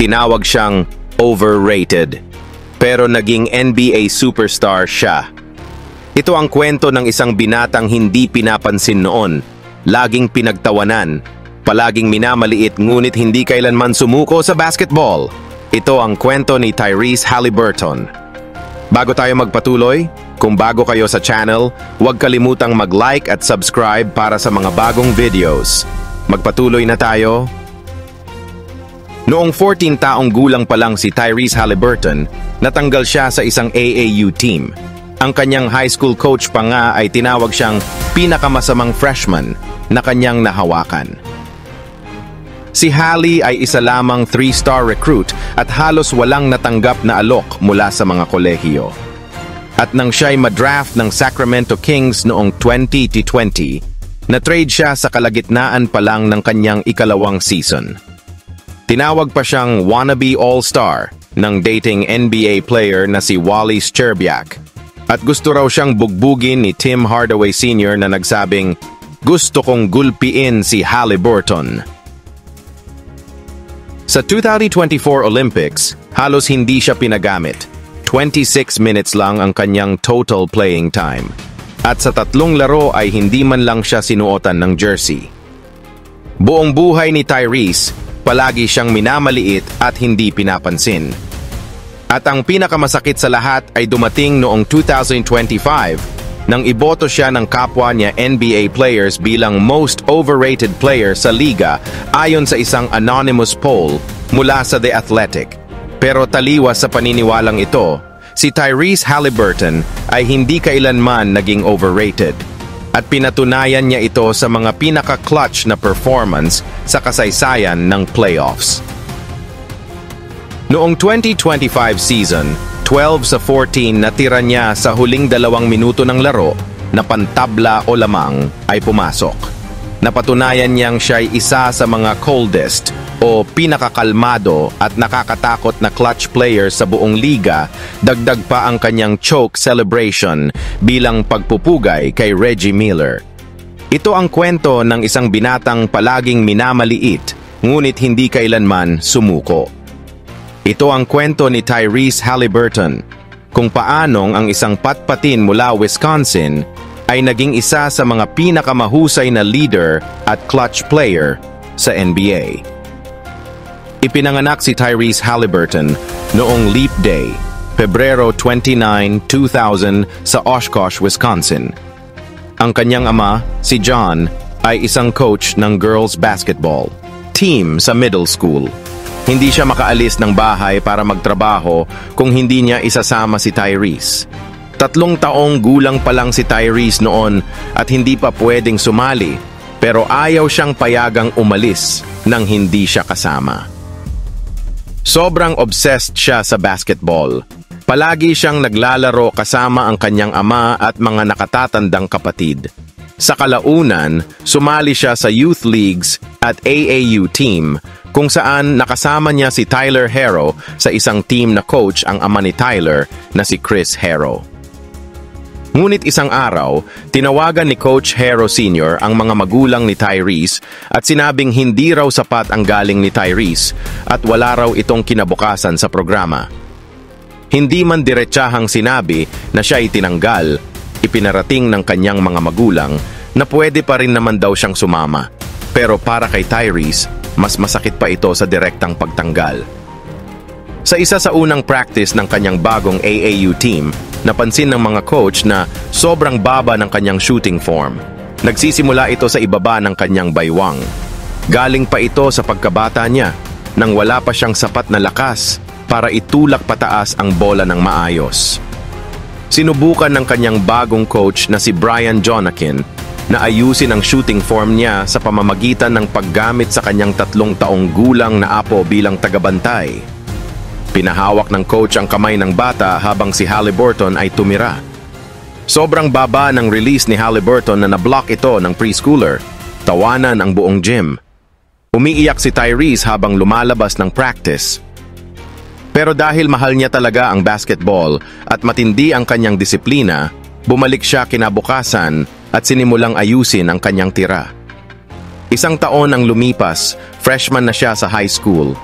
tinawag siyang overrated. Pero naging NBA superstar siya. Ito ang kwento ng isang binatang hindi pinapansin noon, laging pinagtawanan, palaging minamaliit ngunit hindi kailanman sumuko sa basketball. Ito ang kwento ni Tyrese Haliburton. Bago tayo magpatuloy, kung bago kayo sa channel, huwag kalimutang mag-like at subscribe para sa mga bagong videos. Magpatuloy na tayo. Noong 14 taong gulang pa lang si Tyrese Haliburton, natanggal siya sa isang AAU team. Ang kanyang high school coach pa nga ay tinawag siyang pinakamasamang freshman na kanyang nahawakan. Si Hali ay isa lamang 3-star recruit at halos walang natanggap na alok mula sa mga kolehiyo. At nang siya'y madraft ng Sacramento Kings noong 2020, na-trade siya sa kalagitnaan pa lang ng kanyang ikalawang season. Tinawag pa siyang wannabe all-star ng dating NBA player na si Wally Szczerbiak. At gusto raw siyang bugbugin ni Tim Hardaway Sr. na nagsabing, "Gusto kong gulpiin si Haliburton." Sa 2024 Olympics, halos hindi siya pinagamit. 26 minutes lang ang kanyang total playing time. At sa 3 laro ay hindi man lang siya sinuotan ng jersey. Buong buhay ni Tyrese, palagi siyang minamaliit at hindi pinapansin. At ang pinakamasakit sa lahat ay dumating noong 2025 nang iboto siya ng kapwa niya NBA players bilang most overrated player sa liga ayon sa isang anonymous poll mula sa The Athletic. Pero taliwas sa paniniwalang ito, si Tyrese Haliburton ay hindi kailanman naging overrated. At pinatunayan niya ito sa mga pinaka-clutch na performance sa kasaysayan ng playoffs. Noong 2025 season, 12 sa 14 na tira niya sa huling 2 minuto ng laro na pantabla o lamang ay pumasok. Napatunayan niyang siya'y isa sa mga coldest o pinakakalmado at nakakatakot na clutch player sa buong liga, dagdag pa ang kanyang choke celebration bilang pagpupugay kay Reggie Miller. Ito ang kwento ng isang binatang palaging minamaliit, ngunit hindi kailanman sumuko. Ito ang kwento ni Tyrese Haliburton, kung paanong ang isang patpatin mula Wisconsin ay naging isa sa mga pinakamahusay na leader at clutch player sa NBA. Ipinanganak si Tyrese Haliburton noong Leap Day, Pebrero 29, 2000 sa Oshkosh, Wisconsin. Ang kanyang ama, si John, ay isang coach ng girls basketball team sa middle school. Hindi siya makaalis ng bahay para magtrabaho kung hindi niya isasama si Tyrese. 3 taong gulang pa lang si Tyrese noon at hindi pa pwedeng sumali, pero ayaw siyang payagang umalis nang hindi siya kasama. Sobrang obsessed siya sa basketball. Palagi siyang naglalaro kasama ang kanyang ama at mga nakatatandang kapatid. Sa kalaunan, sumali siya sa youth leagues at AAU team kung saan nakasama niya si Tyler Herro sa isang team na coach ang ama ni Tyler na si Chris Herro. Ngunit isang araw, tinawagan ni Coach Herro Sr. ang mga magulang ni Tyrese at sinabing hindi raw sapat ang galing ni Tyrese at wala raw itong kinabukasan sa programa. Hindi man diretsahang sinabi na siya ay tinanggal, ipinarating ng kanyang mga magulang na pwede pa rin naman daw siyang sumama. Pero para kay Tyrese, mas masakit pa ito sa direktang pagtanggal. Sa isa sa unang practice ng kanyang bagong AAU team, napansin ng mga coach na sobrang baba ng kanyang shooting form. Nagsisimula ito sa ibaba ng kanyang baywang. Galing pa ito sa pagkabata niya nang wala pa siyang sapat na lakas para itulak pataas ang bola ng maayos. Sinubukan ng kanyang bagong coach na si Brian Jonakin na ayusin ang shooting form niya sa pamamagitan ng paggamit sa kanyang 3 taong gulang na apo bilang tagabantay. Pinahawak ng coach ang kamay ng bata habang si Haliburton ay tumira. Sobrang baba ng release ni Haliburton na nablock ito ng preschooler. Tawanan ang buong gym. Umiiyak si Tyrese habang lumalabas ng practice. Pero dahil mahal niya talaga ang basketball at matindi ang kanyang disiplina, bumalik siya kinabukasan at sinimulang ayusin ang kanyang tira. 1 taon ang lumipas, freshman na siya sa high school.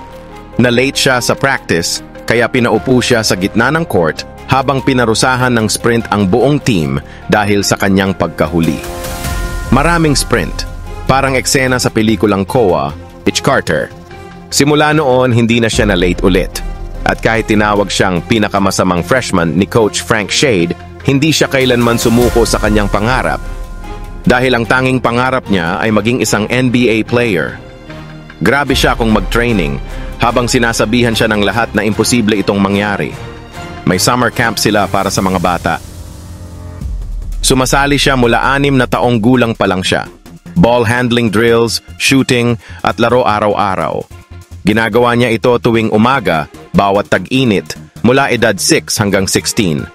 Na-late siya sa practice, kaya pinaupo siya sa gitna ng court habang pinarusahan ng sprint ang buong team dahil sa kanyang pagkahuli. Maraming sprint, parang eksena sa pelikulang Koa, Itch Carter. Simula noon, hindi na siya na-late ulit. At kahit tinawag siyang pinakamasamang freshman ni Coach Frank Shade, hindi siya kailanman sumuko sa kanyang pangarap. Dahil ang tanging pangarap niya ay maging isang NBA player. Grabe siya kung mag-training, habang sinasabihan siya ng lahat na imposible itong mangyari. May summer camp sila para sa mga bata. Sumasali siya mula 6 na taong gulang pa lang siya. Ball handling drills, shooting, at laro araw-araw. Ginagawa niya ito tuwing umaga, bawat tag-init, mula edad 6 hanggang 16.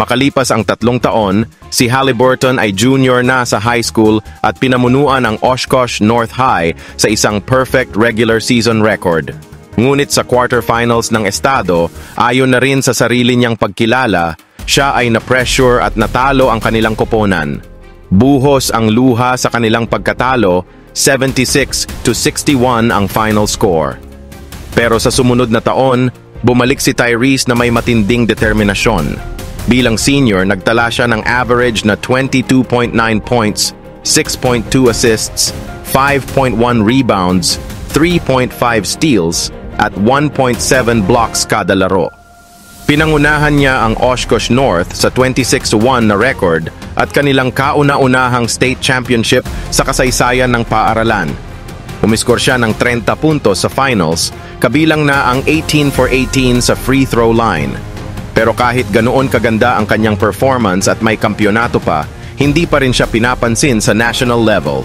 Makalipas ang 3 taon, si Haliburton ay junior na sa high school at pinamunuan ang Oshkosh North High sa isang perfect regular season record. Ngunit sa quarterfinals ng estado, ayon na rin sa sarili niyang pagkilala, siya ay na-pressure at natalo ang kanilang koponan. Buhos ang luha sa kanilang pagkatalo, 76-61 ang final score. Pero sa sumunod na taon, bumalik si Tyrese na may matinding determinasyon. Bilang senior, nagtala siya ng average na 22.9 points, 6.2 assists, 5.1 rebounds, 3.5 steals, at 1.7 blocks kada laro. Pinangunahan niya ang Oshkosh North sa 26-1 na record at kanilang kauna-unahang state championship sa kasaysayan ng paaralan. Umiskor siya ng 30 puntos sa finals, kabilang na ang 18 for 18 sa free throw line. Pero kahit ganoon kaganda ang kanyang performance at may kampyonato pa, hindi pa rin siya pinapansin sa national level.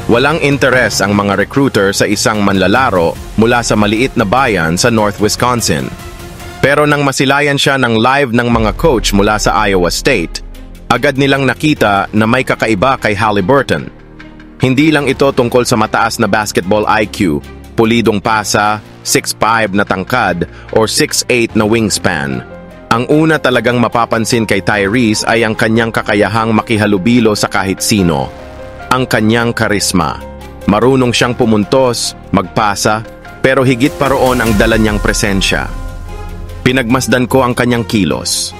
Walang interes ang mga recruiter sa isang manlalaro mula sa maliit na bayan sa North Wisconsin. Pero nang masilayan siya ng live ng mga coach mula sa Iowa State, agad nilang nakita na may kakaiba kay Haliburton. Hindi lang ito tungkol sa mataas na basketball IQ, pulidong pasa, 6'5" na tangkad, or 6'8" na wingspan. Ang una talagang mapapansin kay Tyrese ay ang kanyang kakayahang makihalubilo sa kahit sino. Ang kanyang karisma. Marunong siyang pumuntos, magpasa, pero higit pa roon ang dala niyang presensya. Pinagmasdan ko ang kanyang kilos.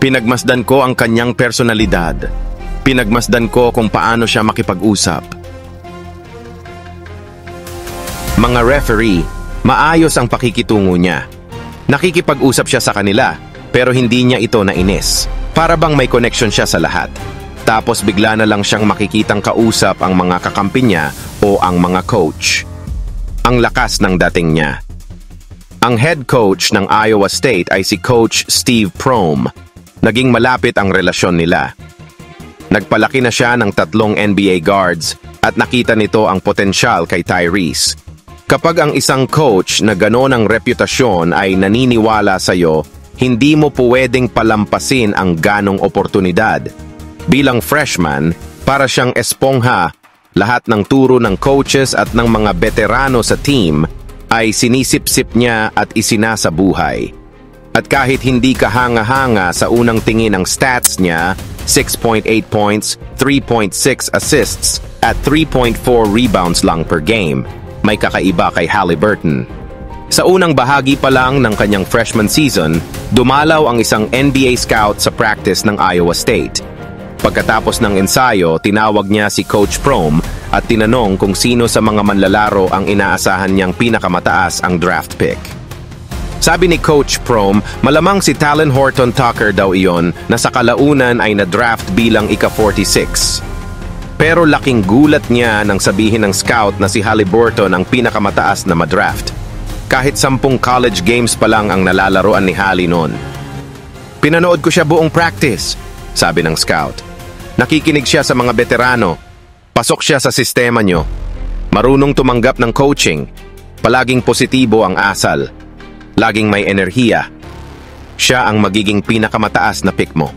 Pinagmasdan ko ang kanyang personalidad. Pinagmasdan ko kung paano siya makipag-usap. Mga referee, maayos ang pakikitungo niya. Nakikipag-usap siya sa kanila, pero hindi niya ito nainis. Para bang may connection siya sa lahat. Tapos bigla na lang siyang makikitang kausap ang mga kakampi niya o ang mga coach. Ang lakas ng dating niya. Ang head coach ng Iowa State ay si Coach Steve Prohm. Naging malapit ang relasyon nila. Nagpalaki na siya ng 3 NBA guards at nakita nito ang potensyal kay Tyrese. Kapag ang isang coach na gano'n ang reputasyon ay naniniwala sa'yo, hindi mo pwedeng palampasin ang ganong oportunidad. Bilang freshman, para siyang espongha, lahat ng turo ng coaches at ng mga veterano sa team ay sinisip-sip niya at isinasabuhay. At kahit hindi kahanga-hanga sa unang tingin ang stats niya, 6.8 points, 3.6 assists, at 3.4 rebounds lang per game, may kakaiba kay Haliburton. Sa unang bahagi pa lang ng kanyang freshman season, dumalaw ang isang NBA scout sa practice ng Iowa State. Pagkatapos ng ensayo, tinawag niya si Coach Prohm at tinanong kung sino sa mga manlalaro ang inaasahan niyang pinakamataas ang draft pick. Sabi ni Coach Prohm, malamang si Talen Horton Tucker daw iyon na sa kalaunan ay na-draft bilang ika-46. Pero laking gulat niya nang sabihin ng scout na si Haliburton ang pinakamataas na madraft. Kahit 10 college games pa lang ang nalalaroan ni Hali noon. Pinanood ko siya buong practice, sabi ng scout. Nakikinig siya sa mga veterano. Pasok siya sa sistema nyo. Marunong tumanggap ng coaching. Palaging positibo ang asal. Laging may enerhiya. Siya ang magiging pinakamataas na pick mo.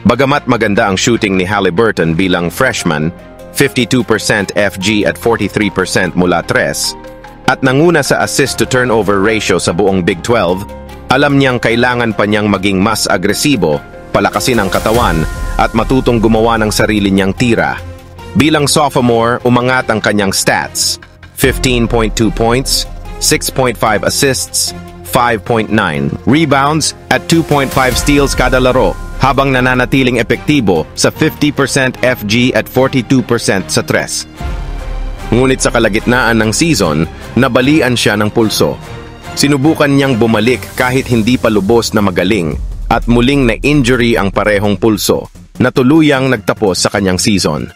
Bagamat maganda ang shooting ni Haliburton bilang freshman, 52% FG at 43% mula 3, at nanguna sa assist-to-turnover ratio sa buong Big 12, alam niyang kailangan pa niyang maging mas agresibo, palakasin ang katawan, at matutong gumawa ng sarili niyang tira. Bilang sophomore, umangat ang kanyang stats. 15.2 points, 6.5 assists, 5.9 rebounds at 2.5 steals kada laro, habang nananatiling epektibo sa 50% FG at 42% sa tres. Ngunit sa kalagitnaan ng season, nabalian siya ng pulso. Sinubukan niyang bumalik kahit hindi pa lubos na magaling at muling na-injury ang parehong pulso na tuluyang nagtapos sa kanyang season.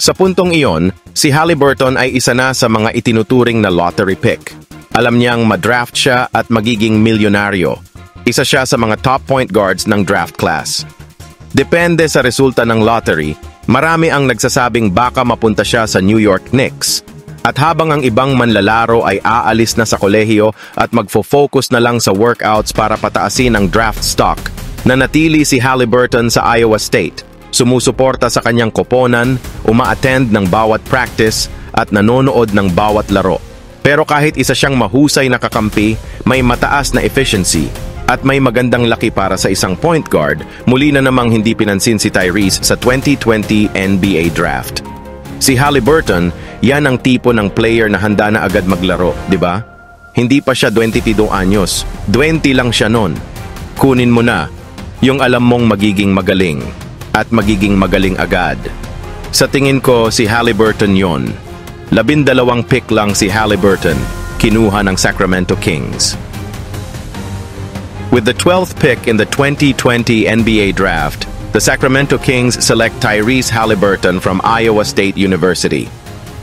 Sa puntong iyon, si Haliburton ay isa na sa mga itinuturing na lottery pick. Alam niyang madraft siya at magiging milyonaryo. Isa siya sa mga top point guards ng draft class. Depende sa resulta ng lottery, marami ang nagsasabing baka mapunta siya sa New York Knicks. At habang ang ibang manlalaro ay aalis na sa kolehiyo at magfo-focus na lang sa workouts para pataasin ang draft stock, nanatili si Haliburton sa Iowa State. Sumusuporta sa kanyang koponan, uma-attend ng bawat practice at nanonood ng bawat laro. Pero kahit isa siyang mahusay na kakampi, may mataas na efficiency at may magandang laki para sa isang point guard, muli na namang hindi pinansin si Tyrese sa 2020 NBA Draft. Si Haliburton, yan ang tipo ng player na handa na agad maglaro, di ba? Hindi pa siya 22 anyos, 20 lang siya nun. Kunin mo na, yung alam mong magiging magaling, at magiging magaling agad. Sa tingin ko, si Haliburton yon. 12 pick lang si Haliburton, kinuha ng Sacramento Kings. With the 12th pick in the 2020 NBA Draft, the Sacramento Kings select Tyrese Haliburton from Iowa State University.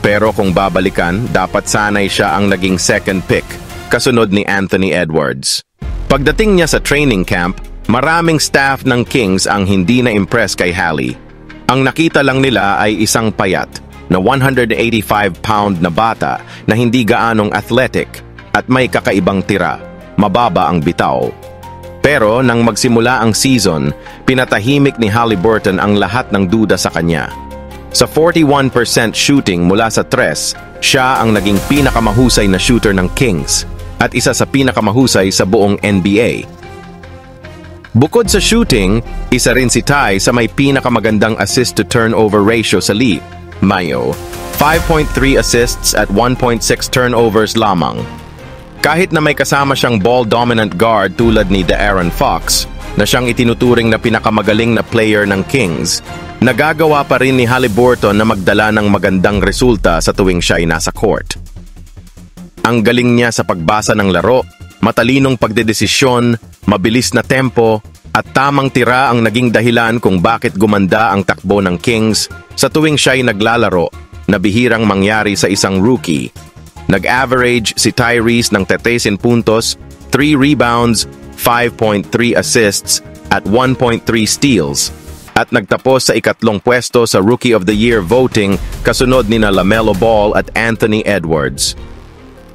Pero kung babalikan, dapat sanay siya ang naging second pick, kasunod ni Anthony Edwards. Pagdating niya sa training camp, maraming staff ng Kings ang hindi na-impress kay Hallie. Ang nakita lang nila ay isang payat na 185-pound na bata na hindi gaanong athletic at may kakaibang tira, mababa ang bitaw. Pero nang magsimula ang season, pinatahimik ni Haliburton ang lahat ng duda sa kanya. Sa 41% shooting mula sa tres, siya ang naging pinakamahusay na shooter ng Kings at isa sa pinakamahusay sa buong NBA. Bukod sa shooting, isa rin si Ty sa may pinakamagandang assist-to-turnover ratio sa league. Mayo, 5.3 assists at 1.6 turnovers lamang. Kahit na may kasama siyang ball-dominant guard tulad ni De'Aaron Fox, na siyang itinuturing na pinakamagaling na player ng Kings, nagagawa pa rin ni Haliburton na magdala ng magandang resulta sa tuwing siya ay nasa court. Ang galing niya sa pagbasa ng laro, matalinong pagdedesisyon, mabilis na tempo, at tamang tira ang naging dahilan kung bakit gumanda ang takbo ng Kings sa tuwing siya ay naglalaro, na bihirang mangyari sa isang rookie. Nag-average si Tyrese ng 13 puntos, 3 rebounds, 5.3 assists, at 1.3 steals, at nagtapos sa ikatlong pwesto sa Rookie of the Year voting kasunod ni na LaMelo Ball at Anthony Edwards.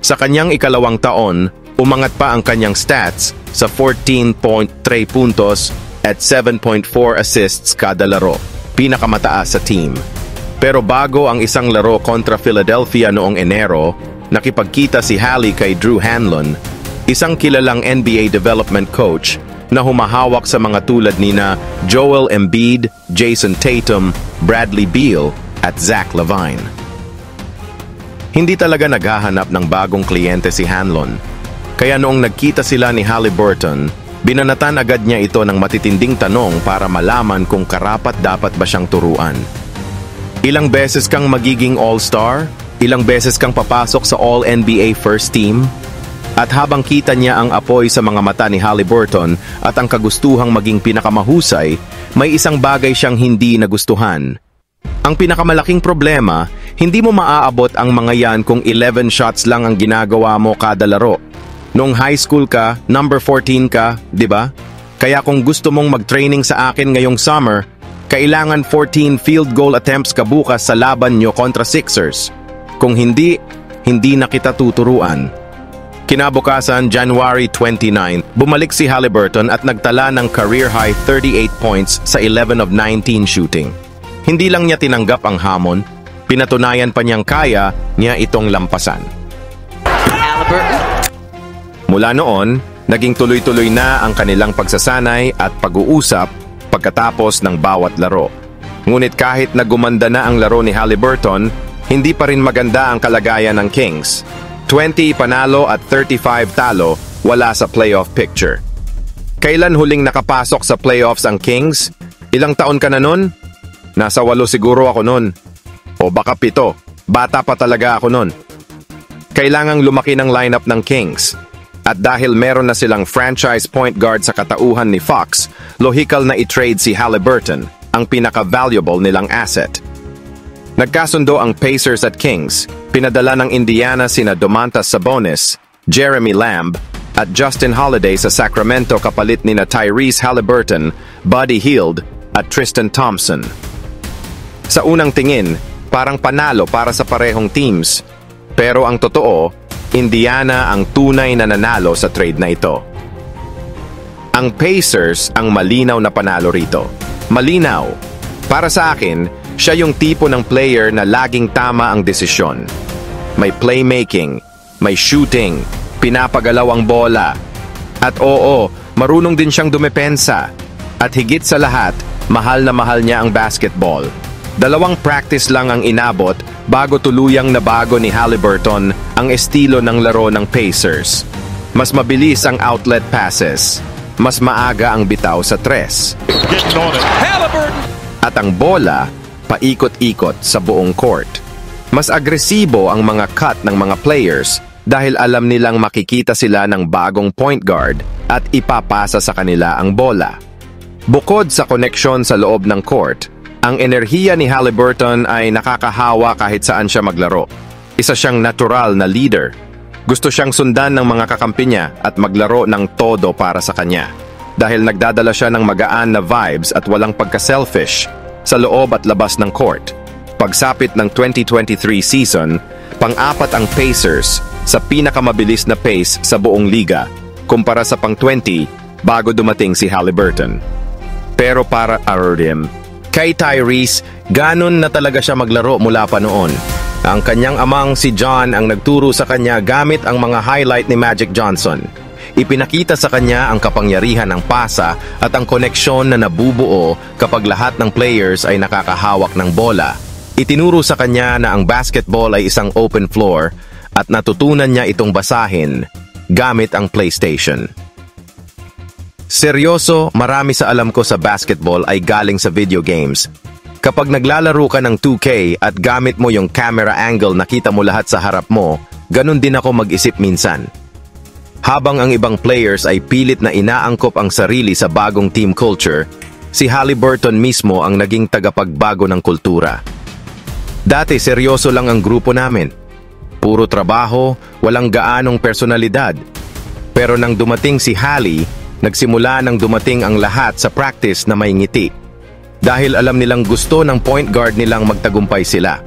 Sa kanyang ikalawang taon, umangat pa ang kanyang stats sa 14.3 puntos at 7.4 assists kada laro, pinakamataas sa team. Pero bago ang isang laro kontra Philadelphia noong Enero, nakipagkita si Hallie kay Drew Hanlon, isang kilalang NBA development coach na humahawak sa mga tulad ni na Joel Embiid, Jason Tatum, Bradley Beal at Zach LaVine. Hindi talaga naghahanap ng bagong kliyente si Hanlon, kaya noong nagkita sila ni Haliburton, binanatan agad niya ito ng matitinding tanong para malaman kung karapat-dapat ba siyang turuan. Ilang beses kang magiging all-star? Ilang beses kang papasok sa All-NBA First Team? At habang kita niya ang apoy sa mga mata ni Haliburton at ang kagustuhang maging pinakamahusay, may isang bagay siyang hindi nagustuhan. Ang pinakamalaking problema, hindi mo maaabot ang mga yan kung 11 shots lang ang ginagawa mo kada laro. Noong high school ka, number 14 ka, di ba? Kaya kung gusto mong mag-training sa akin ngayong summer, kailangan 14 field goal attempts ka bukas sa laban nyo kontra Sixers. Kung hindi, hindi na kita tuturuan. Kinabukasan, January 29, bumalik si Haliburton at nagtala ng career-high 38 points sa 11 of 19 shooting. Hindi lang niya tinanggap ang hamon, pinatunayan pa niyang kaya niya itong lampasan. Mula noon, naging tuloy-tuloy na ang kanilang pagsasanay at pag-uusap pagkatapos ng bawat laro. Ngunit kahit na gumanda na ang laro ni Haliburton, hindi pa rin maganda ang kalagayan ng Kings. 20 panalo at 35 talo, wala sa playoff picture. Kailan huling nakapasok sa playoffs ang Kings? Ilang taon ka na nun? Nasa 8 siguro ako nun. O baka 7. Bata pa talaga ako nun. Kailangang lumaki ng lineup ng Kings. At dahil meron na silang franchise point guard sa katauhan ni Fox, logical na i-trade si Haliburton, ang pinaka-valuable nilang asset. Nagkasundo ang Pacers at Kings. Pinadala ng Indiana sina Domantas Sabonis, Jeremy Lamb, at Justin Holiday sa Sacramento kapalit nina Tyrese Haliburton, Buddy Hield, at Tristan Thompson. Sa unang tingin, parang panalo para sa parehong teams. Pero ang totoo, Indiana ang tunay na nanalo sa trade na ito. Ang Pacers ang malinaw na panalo rito. Malinaw. Para sa akin, siya yung tipo ng player na laging tama ang desisyon. May playmaking, may shooting, pinapagalaw ang bola. At oo, marunong din siyang dumepensa. At higit sa lahat, mahal na mahal niya ang basketball. 2 practice lang ang inabot bago tuluyang nabago ni Haliburton ang estilo ng laro ng Pacers. Mas mabilis ang outlet passes. Mas maaga ang bitaw sa 3. At ang bola, paikot-ikot sa buong court. Mas agresibo ang mga cut ng mga players dahil alam nilang makikita sila ng bagong point guard at ipapasa sa kanila ang bola. Bukod sa koneksyon sa loob ng court, ang enerhiya ni Haliburton ay nakakahawa kahit saan siya maglaro. Isa siyang natural na leader. Gusto siyang sundan ng mga kakampi niya at maglaro ng todo para sa kanya. Dahil nagdadala siya ng magaan na vibes at walang pagka-selfish sa loob at labas ng court. Pagsapit ng 2023 season, pang-4 ang Pacers sa pinakamabilis na pace sa buong liga kumpara sa pang-20 bago dumating si Haliburton. Pero para Arudim, kay Tyrese, ganon na talaga siya maglaro mula pa noon. Ang kanyang amang si John ang nagturo sa kanya gamit ang mga highlight ni Magic Johnson. Ipinakita sa kanya ang kapangyarihan ng pasa at ang koneksyon na nabubuo kapag lahat ng players ay nakakahawak ng bola. Itinuro sa kanya na ang basketball ay isang open floor at natutunan niya itong basahin gamit ang PlayStation. Seryoso, marami sa alam ko sa basketball ay galing sa video games. Kapag naglalaro ka ng 2K at gamit mo yung camera angle nakita mo lahat sa harap mo, ganun din ako mag-isip minsan. Habang ang ibang players ay pilit na inaangkop ang sarili sa bagong team culture, si Haliburton mismo ang naging tagapagbago ng kultura. Dati seryoso lang ang grupo namin. Puro trabaho, walang gaanong personalidad. Pero nang dumating si Hali, nagsimula nang dumating ang lahat sa practice na may ngiti. Dahil alam nilang gusto ng point guard nilang magtagumpay sila.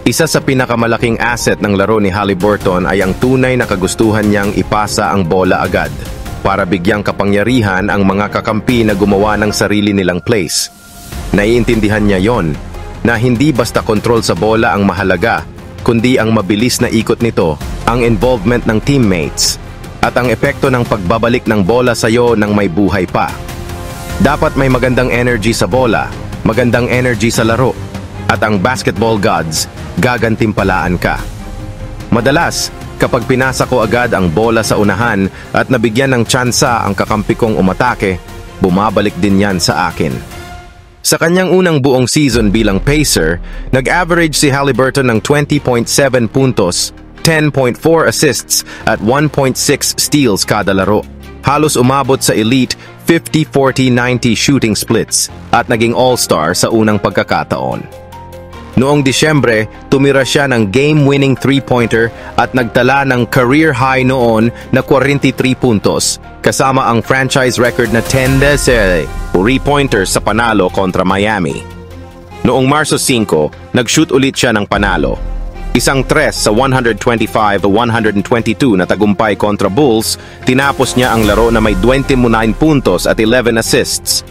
Isa sa pinakamalaking asset ng laro ni Haliburton ay ang tunay na kagustuhan niyang ipasa ang bola agad para bigyang kapangyarihan ang mga kakampi na gumawa ng sarili nilang plays. Naiintindihan niya yon na hindi basta kontrol sa bola ang mahalaga, kundi ang mabilis na ikot nito, ang involvement ng teammates, at ang epekto ng pagbabalik ng bola sa iyo nang may buhay pa. Dapat may magandang energy sa bola, magandang energy sa laro, at ang basketball gods, gagantimpalaan ka. Madalas, kapag pinasa ko agad ang bola sa unahan at nabigyan ng tsansa ang kakampi kong umatake, bumabalik din yan sa akin. Sa kanyang unang buong season bilang Pacer, nag-average si Haliburton ng 20.7 puntos, 10.4 assists at 1.6 steals kada laro. Halos umabot sa elite 50-40-90 shooting splits at naging all-star sa unang pagkakataon. Noong Disyembre, tumira siya ng game-winning 3-pointer at nagtala ng career high noon na 43 puntos, kasama ang franchise record na 10 3-pointers sa panalo kontra Miami. Noong Marso 5, nag-shoot ulit siya ng panalo. Isang 3 sa 125-122 na tagumpay kontra Bulls, tinapos niya ang laro na may 29 puntos at 11 assists.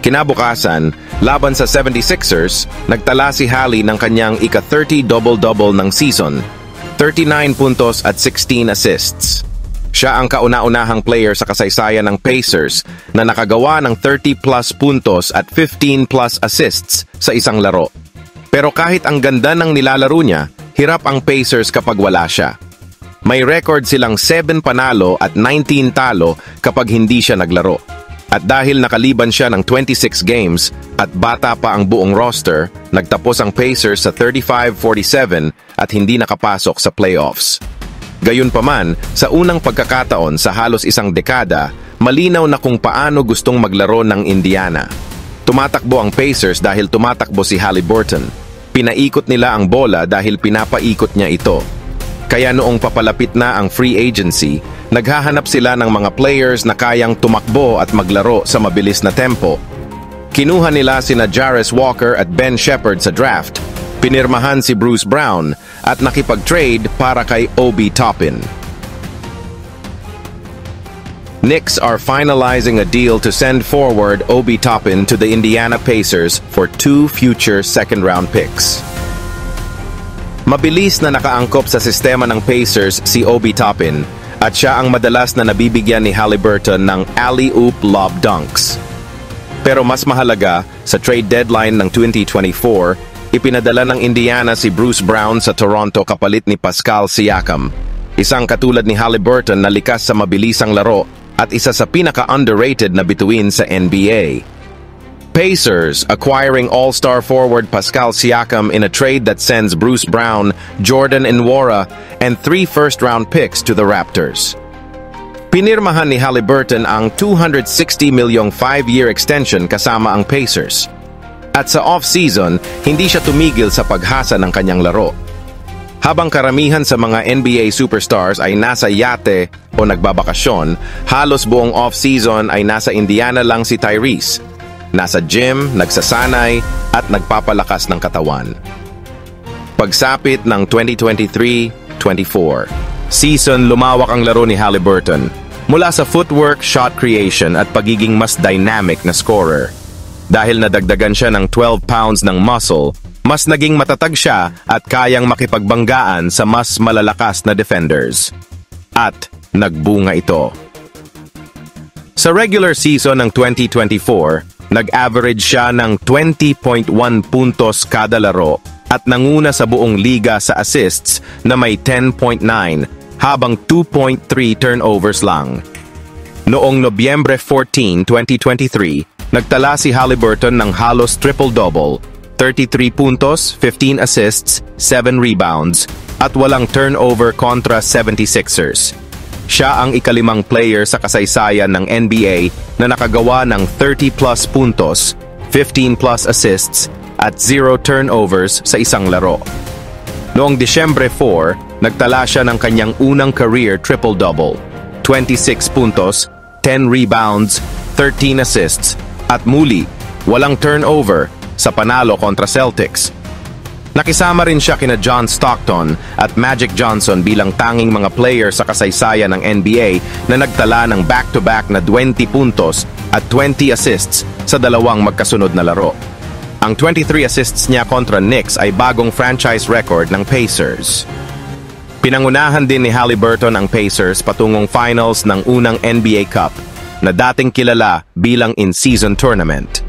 Kinabukasan, laban sa 76ers, nagtala si Hali ng kanyang ika-30 double-double ng season, 39 puntos at 16 assists. Siya ang kauna-unahang player sa kasaysayan ng Pacers na nakagawa ng 30-plus puntos at 15-plus assists sa isang laro. Pero kahit ang ganda ng nilalaro niya, hirap ang Pacers kapag wala siya. May record silang 7 panalo at 19 talo kapag hindi siya naglaro. At dahil nakaliban siya ng 26 games at bata pa ang buong roster, nagtapos ang Pacers sa 35-47 at hindi nakapasok sa playoffs. Gayunpaman, sa unang pagkakataon sa halos isang dekada, malinaw na kung paano gustong maglaro ng Indiana. Tumatakbo ang Pacers dahil tumatakbo si Haliburton. Pinaikot nila ang bola dahil pinapaikot niya ito. Kaya noong papalapit na ang free agency, naghahanap sila ng mga players na kayang tumakbo at maglaro sa mabilis na tempo. Kinuha nila sina Jarvis Walker at Ben Shepherd sa draft, pinirmahan si Bruce Brown at nakipag-trade para kay Obi Toppin. Knicks are finalizing a deal to send forward Obi Toppin to the Indiana Pacers for 2 future second-round picks. Mabilis na nakaangkop sa sistema ng Pacers si Obi Toppin at siya ang madalas na nabibigyan ni Haliburton ng alley-oop lob dunks. Pero mas mahalaga, sa trade deadline ng 2024, ipinadala ng Indiana si Bruce Brown sa Toronto kapalit ni Pascal Siakam, isang katulad ni Haliburton na likas sa mabilisang laro at isa sa pinaka-underrated na bituin sa NBA. Pacers acquiring all-star forward Pascal Siakam in a trade that sends Bruce Brown, Jordan Nwora, and 3 first-round picks to the Raptors. Pinirmahan ni Haliburton ang $260 milyong 5-year extension kasama ang Pacers. At sa off-season, hindi siya tumigil sa paghasa ng kanyang laro. Habang karamihan sa mga NBA superstars ay nasa yate o nagbabakasyon, halos buong off-season ay nasa Indiana lang si Tyrese. Nasa gym, nagsasanay, at nagpapalakas ng katawan. Pagsapit ng 2023-24 season, lumawak ang laro ni Haliburton. Mula sa footwork, shot creation, at pagiging mas dynamic na scorer. Dahil nadagdagan siya ng 12 pounds ng muscle, mas naging matatag siya at kayang makipagbanggaan sa mas malalakas na defenders. At nagbunga ito. Sa regular season ng 2024, nag-average siya ng 20.1 puntos kada laro at nanguna sa buong liga sa assists na may 10.9 habang 2.3 turnovers lang. Noong Nobyembre 14, 2023, nagtala si Haliburton ng halos triple-double, 33 puntos, 15 assists, 7 rebounds, at walang turnover kontra 76ers. Siya ang ikalimang player sa kasaysayan ng NBA na nakagawa ng 30-plus puntos, 15-plus assists, at 0 turnovers sa isang laro. Noong Disyembre 4, nagtala siya ng kanyang unang career triple-double, 26 puntos, 10 rebounds, 13 assists, at muli, walang turnover sa panalo kontra Celtics. Nakisama rin siya kina John Stockton at Magic Johnson bilang tanging mga player sa kasaysayan ng NBA na nagtala ng back-to-back na 20 puntos at 20 assists sa dalawang magkasunod na laro. Ang 23 assists niya kontra Knicks ay bagong franchise record ng Pacers. Pinangunahan din ni Haliburton ang Pacers patungong finals ng unang NBA Cup na dating kilala bilang in-season tournament.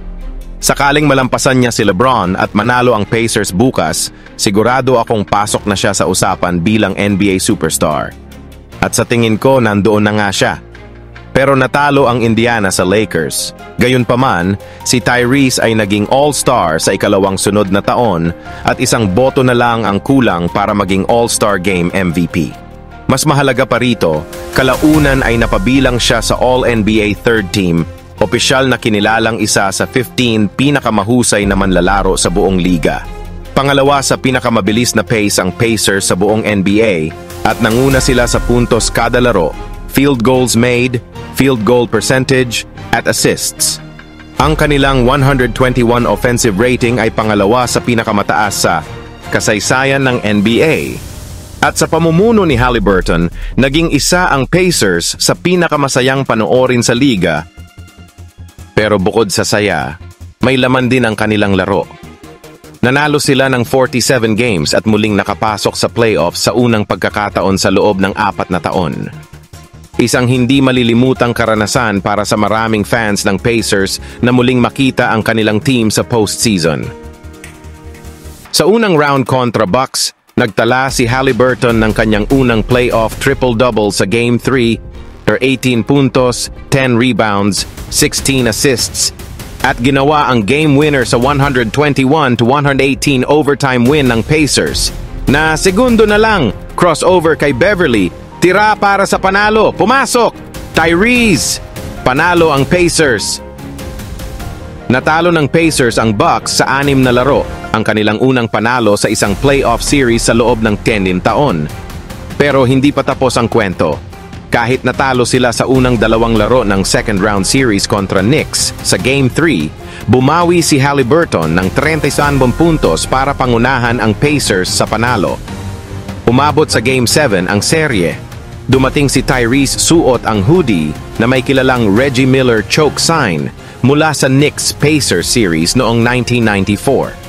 Sakaling malampasan niya si LeBron at manalo ang Pacers bukas, sigurado akong pasok na siya sa usapan bilang NBA superstar. At sa tingin ko, nandoon na nga siya. Pero natalo ang Indiana sa Lakers. Gayunpaman, si Tyrese ay naging all-star sa ikalawang sunod na taon at isang boto na lang ang kulang para maging all-star game MVP. Mas mahalaga pa rito, kalaunan ay napabilang siya sa All-NBA third team, opisyal na kinilalang isa sa 15 pinakamahusay na manlalaro sa buong liga. Pangalawa sa pinakamabilis na pace ang Pacers sa buong NBA at nanguna sila sa puntos kada laro, field goals made, field goal percentage, at assists. Ang kanilang 121 offensive rating ay pangalawa sa pinakamataas sa kasaysayan ng NBA. At sa pamumuno ni Haliburton, naging isa ang Pacers sa pinakamasayang panoorin sa liga. Pero bukod sa saya, may laman din ang kanilang laro. Nanalo sila ng 47 games at muling nakapasok sa playoffs sa unang pagkakataon sa loob ng 4 na taon. Isang hindi malilimutang karanasan para sa maraming fans ng Pacers na muling makita ang kanilang team sa postseason. Sa unang round kontra Bucks, Nagtala si Haliburton ng kanyang unang playoff triple-double sa Game 3, 18 puntos, 10 rebounds, 16 assists, at ginawa ang game winner sa 121-118 overtime win ng Pacers. Na segundo na lang, crossover kay Beverly, tira para sa panalo, pumasok! Tyrese! Panalo ang Pacers. Natalo ng Pacers ang Bucks sa 6 na laro, ang kanilang unang panalo sa isang playoff series sa loob ng 10 taon. Pero hindi pa tapos ang kwento. Kahit natalo sila sa unang 2 laro ng second round series kontra Knicks sa Game 3, bumawi si Haliburton ng 31 puntos para pangunahan ang Pacers sa panalo. Umabot sa Game 7 ang serye. Dumating si Tyrese suot ang hoodie na may kilalang Reggie Miller choke sign mula sa Knicks-Pacers series noong 1994.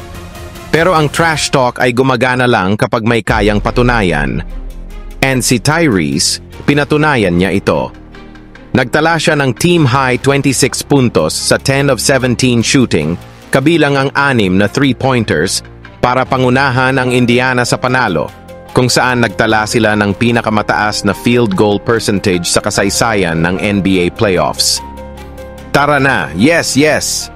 Pero ang trash talk ay gumagana lang kapag may kayang patunayan. And si Tyrese, pinatunayan niya ito. Nagtala siya ng team-high 26 puntos sa 10 of 17 shooting, kabilang ang 6 na 3-pointers para pangunahan ang Indiana sa panalo, kung saan nagtala sila ng pinakamataas na field goal percentage sa kasaysayan ng NBA playoffs. Tara na, yes, yes!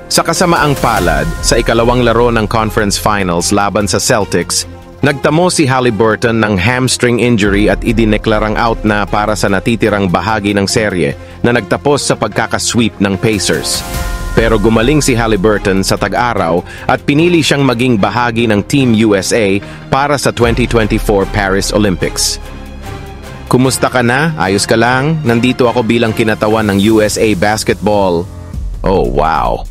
Sa kasamaang palad, sa ikalawang laro ng conference finals laban sa Celtics, nagtamo si Haliburton ng hamstring injury at idineklarang out na para sa natitirang bahagi ng serye na nagtapos sa pagkakasweep ng Pacers. Pero gumaling si Haliburton sa tag-araw at pinili siyang maging bahagi ng Team USA para sa 2024 Paris Olympics. Kumusta ka na? Ayos ka lang? Nandito ako bilang kinatawan ng USA Basketball. Oh, wow!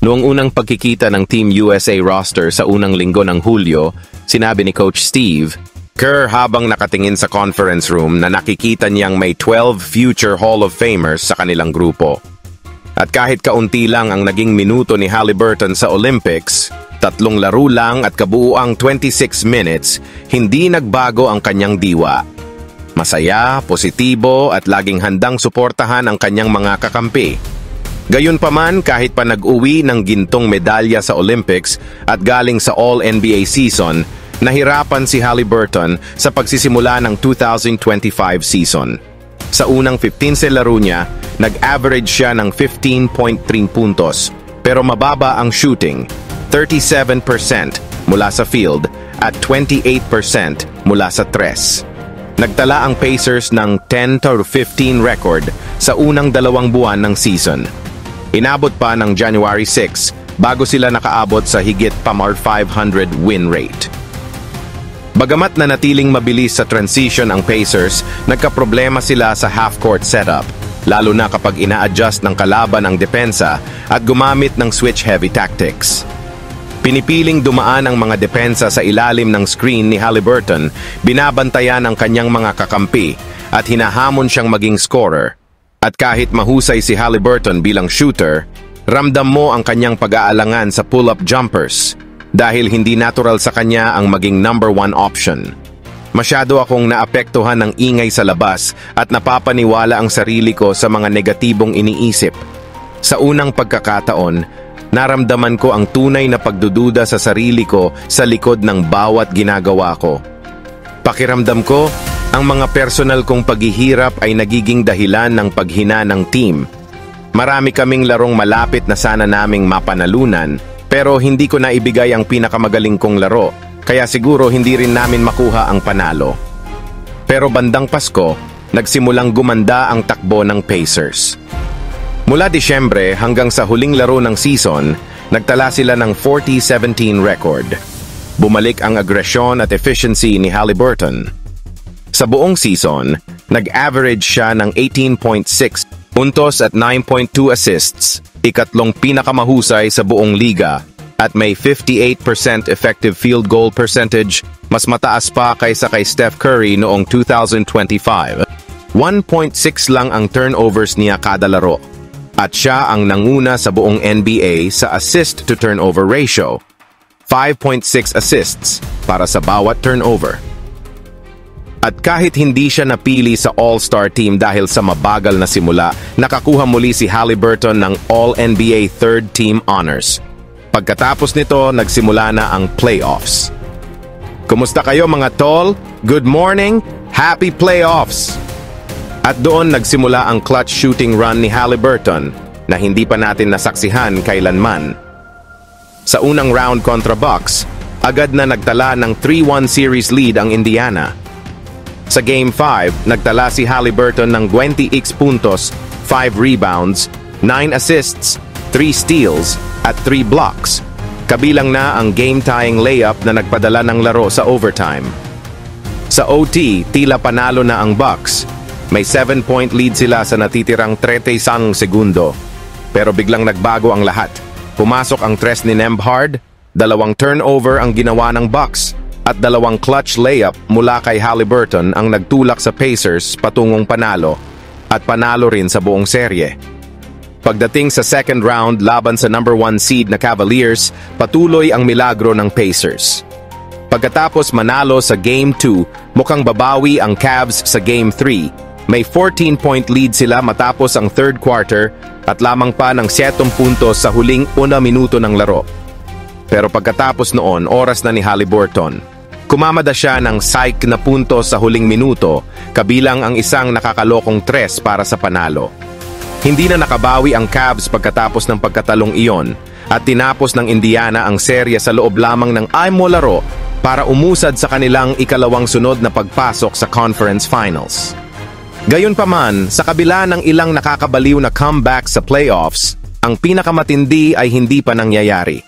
Noong unang pagkikita ng Team USA roster sa unang linggo ng Hulyo, sinabi ni Coach Steve Kerr habang nakatingin sa conference room na nakikita niyang may 12 future Hall of Famers sa kanilang grupo. At kahit kaunti lang ang naging minuto ni Haliburton sa Olympics, 3 laro lang at kabuuang 26 minutes, hindi nagbago ang kanyang diwa. Masaya, positibo at laging handang suportahan ang kanyang mga kakampi. Gayunpaman, kahit pa nag-uwi ng gintong medalya sa Olympics at galing sa All-NBA season, nahirapan si Haliburton sa pagsisimula ng 2025 season. Sa unang 15 laro niya, nag-average siya ng 15.3 puntos, pero mababa ang shooting, 37% mula sa field at 28% mula sa tres. Nagtala ang Pacers ng 10-15 record sa unang 2 buwan ng season. Inabot pa ng January 6 bago sila nakaabot sa higit pamar 500 win rate. Bagamat na natiling mabilis sa transition ang Pacers, nagkaproblema sila sa half-court setup, lalo na kapag ina-adjust ng kalaban ang depensa at gumamit ng switch-heavy tactics. Pinipiling dumaan ang mga depensa sa ilalim ng screen ni Haliburton, binabantayan ang kanyang mga kakampi at hinahamon siyang maging scorer. At kahit mahusay si Haliburton bilang shooter, ramdam mo ang kanyang pag-aalangan sa pull-up jumpers dahil hindi natural sa kanya ang maging number 1 option. Masyado akong naapektuhan ng ingay sa labas at napapaniwala ang sarili ko sa mga negatibong iniisip. Sa unang pagkakataon, naramdaman ko ang tunay na pagdududa sa sarili ko sa likod ng bawat ginagawa ko. Pakiramdam ko, ang mga personal kong paghihirap ay nagiging dahilan ng paghina ng team. Marami kaming larong malapit na sana naming mapanalunan, pero hindi ko naibigay ang pinakamagaling kong laro, kaya siguro hindi rin namin makuha ang panalo. Pero bandang Pasko, nagsimulang gumanda ang takbo ng Pacers. Mula Disyembre hanggang sa huling laro ng season, nagtala sila ng 40-17 record. Bumalik ang agresyon at efficiency ni Haliburton. Sa buong season, nag-average siya ng 18.6 puntos at 9.2 assists, ikatlong pinakamahusay sa buong liga, at may 58% effective field goal percentage, mas mataas pa kaysa kay Steph Curry noong 2025. 1.6 lang ang turnovers niya kada laro, at siya ang nanguna sa buong NBA sa assist-to-turnover ratio, 5.6 assists para sa bawat turnover. At kahit hindi siya napili sa All-Star team dahil sa mabagal na simula, nakakuha muli si Haliburton ng All-NBA Third Team Honors. Pagkatapos nito, nagsimula na ang playoffs. Kumusta kayo mga tol? Good morning! Happy playoffs! At doon nagsimula ang clutch shooting run ni Haliburton na hindi pa natin nasaksihan kailanman. Sa unang round kontra Bucks, agad na nagtala ng 3-1 series lead ang Indiana. Sa Game 5, nagtala si Haliburton ng 20x puntos, 5 rebounds, 9 assists, 3 steals, at 3 blocks. Kabilang na ang game-tying layup na nagpadala ng laro sa overtime. Sa OT, tila panalo na ang Bucks. May 7-point lead sila sa natitirang 31 segundo. Pero biglang nagbago ang lahat. Pumasok ang tres ni Nembhard, 2 turnover ang ginawa ng Bucks, at 2 clutch layup mula kay Haliburton ang nagtulak sa Pacers patungong panalo, at panalo rin sa buong serye. Pagdating sa second round laban sa number 1 seed na Cavaliers, patuloy ang milagro ng Pacers. Pagkatapos manalo sa Game 2, mukhang babawi ang Cavs sa Game 3. May 14-point lead sila matapos ang third quarter at lamang pa ng 7 puntos sa huling 1 minuto ng laro. Pero pagkatapos noon, oras na ni Haliburton. Kumamada siya ng psych na puntos sa huling minuto, kabilang ang isang nakakalokong 3 para sa panalo. Hindi na nakabawi ang Cavs pagkatapos ng pagkatalong iyon at tinapos ng Indiana ang serye sa loob lamang ng 5 laro para umusad sa kanilang ikalawang sunod na pagpasok sa Conference Finals. Gayunpaman, sa kabila ng ilang nakakabaliw na comeback sa playoffs, ang pinakamatindi ay hindi pa nangyayari.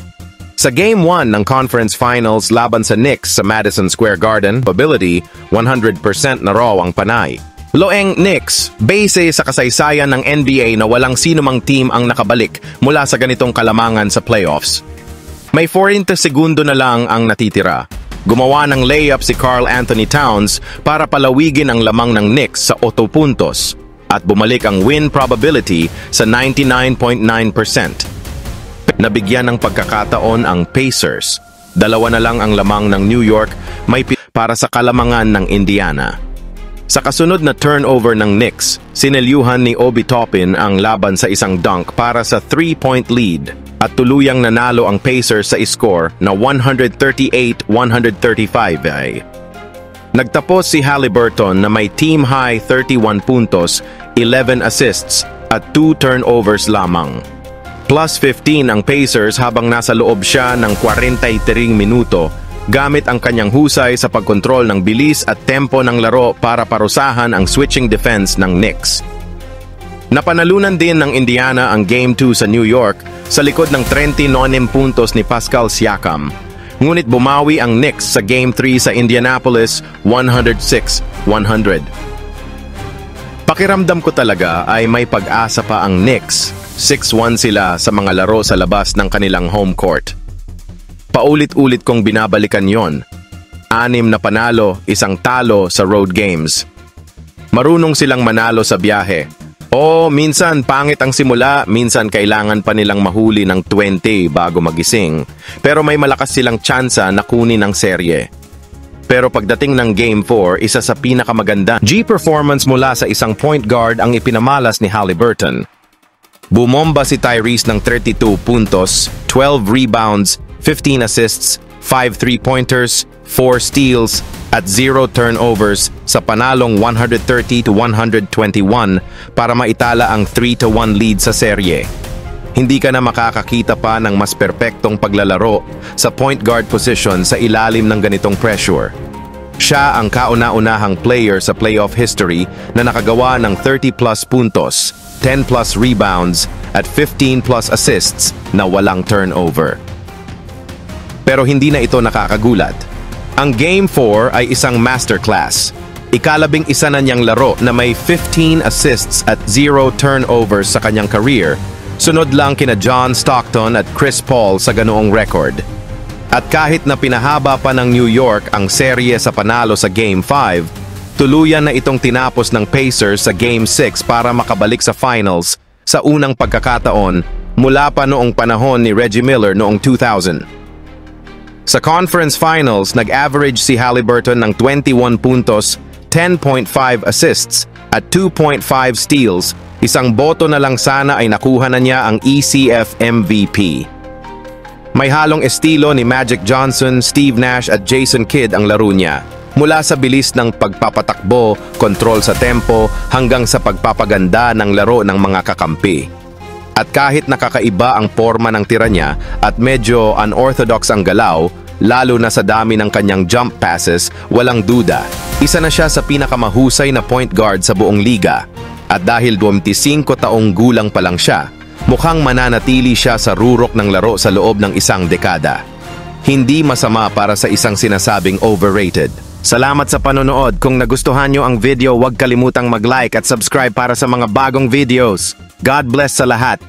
Sa Game 1 ng Conference Finals laban sa Knicks sa Madison Square Garden, probability 100% na raw ang panay. Loeng Knicks, base sa kasaysayan ng NBA na walang sinumang team ang nakabalik mula sa ganitong kalamangan sa playoffs. May 40 segundo na lang ang natitira. Gumawa ng layup si Karl Anthony Towns para palawigin ang lamang ng Knicks sa 8 puntos at bumalik ang win probability sa 99.9%. Nabigyan ng pagkakataon ang Pacers. 2 na lang ang lamang ng New York, may para sa kalamangan ng Indiana. Sa kasunod na turnover ng Knicks, sinelyuhan ni Obi Toppin ang laban sa isang dunk para sa 3-point lead at tuluyang nanalo ang Pacers sa score na 138-135 ay. Nagtapos si Haliburton na may team-high 31 puntos, 11 assists at 2 turnovers lamang. Plus 15 ang Pacers habang nasa loob siya ng 43 minuto gamit ang kanyang husay sa pagkontrol ng bilis at tempo ng laro para parusahan ang switching defense ng Knicks. Napanalunan din ng Indiana ang Game 2 sa New York sa likod ng 39 puntos ni Pascal Siakam. Ngunit bumawi ang Knicks sa Game 3 sa Indianapolis 106-100. Pakiramdam ko talaga ay may pag-asa pa ang Knicks. 6-1 sila sa mga laro sa labas ng kanilang home court. Paulit-ulit kong binabalikan yon. 6 na panalo, 1 talo sa road games. Marunong silang manalo sa biyahe. O minsan pangit ang simula, minsan kailangan pa nilang mahuli ng 20 bago magising. Pero may malakas silang tsansa na kunin ang serye. Pero pagdating ng Game 4, isa sa pinakamaganda G-performance mula sa isang point guard ang ipinamalas ni Haliburton. Bumomba si Tyrese ng 32 puntos, 12 rebounds, 15 assists, 5 3-pointers, 4 steals, at 0 turnovers sa panalong 130-121 para maitala ang 3-1 lead sa serye. Hindi ka na makakakita pa ng mas perpektong paglalaro sa point guard position sa ilalim ng ganitong pressure. Siya ang kauna-unahang player sa playoff history na nakagawa ng 30-plus puntos, 10-plus rebounds, at 15-plus assists na walang turnover. Pero hindi na ito nakakagulat. Ang Game 4 ay isang masterclass. Ika-11 na niyang laro na may 15 assists at 0 turnovers sa kanyang career. Sunod lang kina John Stockton at Chris Paul sa ganoong record. At kahit na pinahaba pa ng New York ang serye sa panalo sa Game 5, tuluyan na itong tinapos ng Pacers sa Game 6 para makabalik sa finals sa unang pagkakataon mula pa noong panahon ni Reggie Miller noong 2000. Sa Conference Finals, nag-average si Haliburton ng 21 puntos, 10.5 assists at 2.5 steals. Isang boto na lang sana ay nakuha na niya ang ECF MVP. May halong estilo ni Magic Johnson, Steve Nash at Jason Kidd ang laro niya. Mula sa bilis ng pagpapatakbo, kontrol sa tempo, hanggang sa pagpapaganda ng laro ng mga kakampi. At kahit nakakaiba ang forma ng tira niya at medyo unorthodox ang galaw, lalo na sa dami ng kanyang jump passes, walang duda. Isa na siya sa pinakamahusay na point guard sa buong liga. At dahil 25 taong gulang pa lang siya, mukhang mananatili siya sa rurok ng laro sa loob ng isang dekada. Hindi masama para sa isang sinasabing overrated. Salamat sa panonood. Kung nagustuhan nyo ang video, huwag kalimutang mag-like at subscribe para sa mga bagong videos. God bless sa lahat.